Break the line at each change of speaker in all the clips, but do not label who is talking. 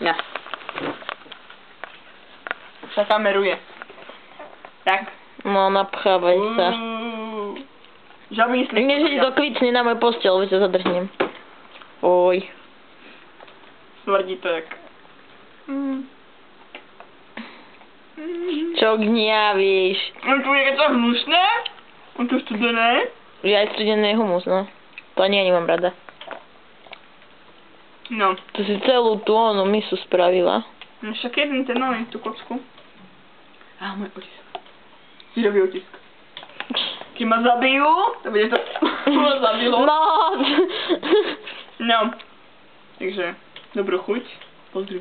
Ja. Sa kameruje. Tak.
No, napchávaj sa.
Žabný slip.
Nie, že ti to kvicne na môj postel, veď sa zadrhnem. Oj.
Smrdí to jak.
Čo gniavíš?
No tu je to hnusné? On to studené?
Ja aj studený humus, no. To ani ja nemám rada.
No.
To si celú tú onu misu spravila.
No však jeden ten nový, tú kocku. Á, môj otisk. Sírový otisk. Keď ma zabijú, to bude to... ma zabilo.
No.
No. Takže, dobrú chuť. Pozri.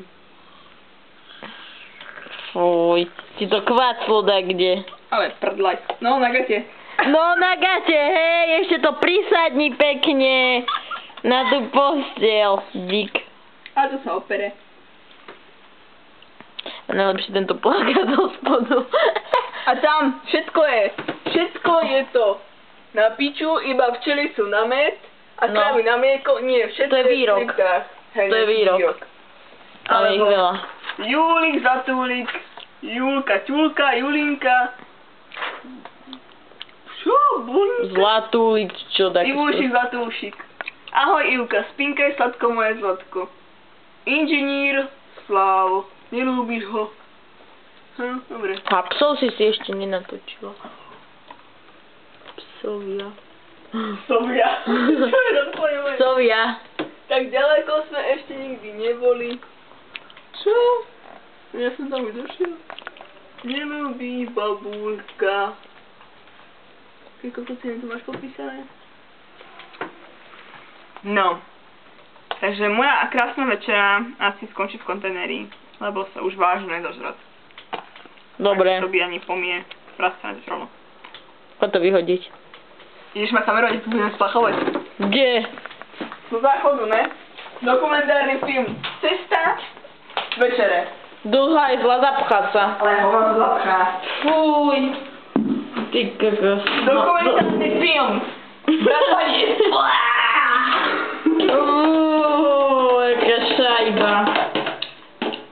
Fuj, ti to kváclo da kde.
Ale prdlaj. No, na gate.
No na gate, hej, ešte to prisadni pekne na tú postiel, dík.
A to sa opere.
A najlepšie tento plakát do spodu.
A tam všetko je to na piču, iba včely sú na med a krávy na mlieko, nie, všetko
to je výrok.
Hej,
to je výrok. Ale ich veľa.
Júlik, Zatúlik, Julka, Ťulka, Julinka. Čo? Bulinka?
Zlatúlik, čo tak?
Ivúšik, Zlatúšik. Ahoj Ivka, spinkaj sladko moje zlatko. Inžinír, Slávo, nelúbiš ho? Dobre.
A psov si ešte nenatočila. Psovia.
Psovia. Čo je rozpojené?
Psovia.
Tak ďaleko sme ešte nikdy neboli. Čo? Ja som tam už došiel. Nelúbí babulka. Keď kokosiny tu máš popísané? No. Takže moja krásna večera asi skončí v kontajneri, lebo sa už vážne dožrať.
Dobre.
To by ani pomie. Prastané rovno.
Poď to vyhodiť.
Ideš ma kamerovať, tu budeme spachovať.
Kde?
Do záchodu, ne? Dokumentárny film. Cesta večere.
Dlhá je zla, zapchá sa.
Ale ho vám zapchá.
Fuj. Ty kokos.
Dokumentárny film. Bratanie.
Jaká šajba.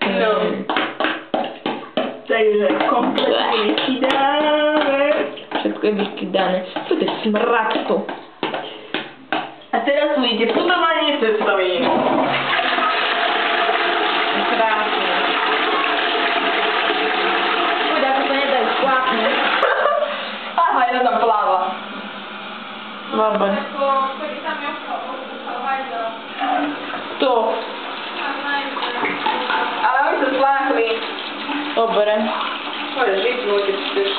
No. Takže kompletne vykydáme.
Všetko je vykydané. Čo to je smrad tu?
A teraz tu ide putovanie cestovín.
Krásne. Uj, ako to nedajú šlápne.
Aha, jedna tam pláva.
Dobre. Kto?
Ale oni sa spláchli.
Dobre.
Môžeš vypnúť, keď chceš.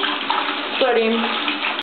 Ktorým?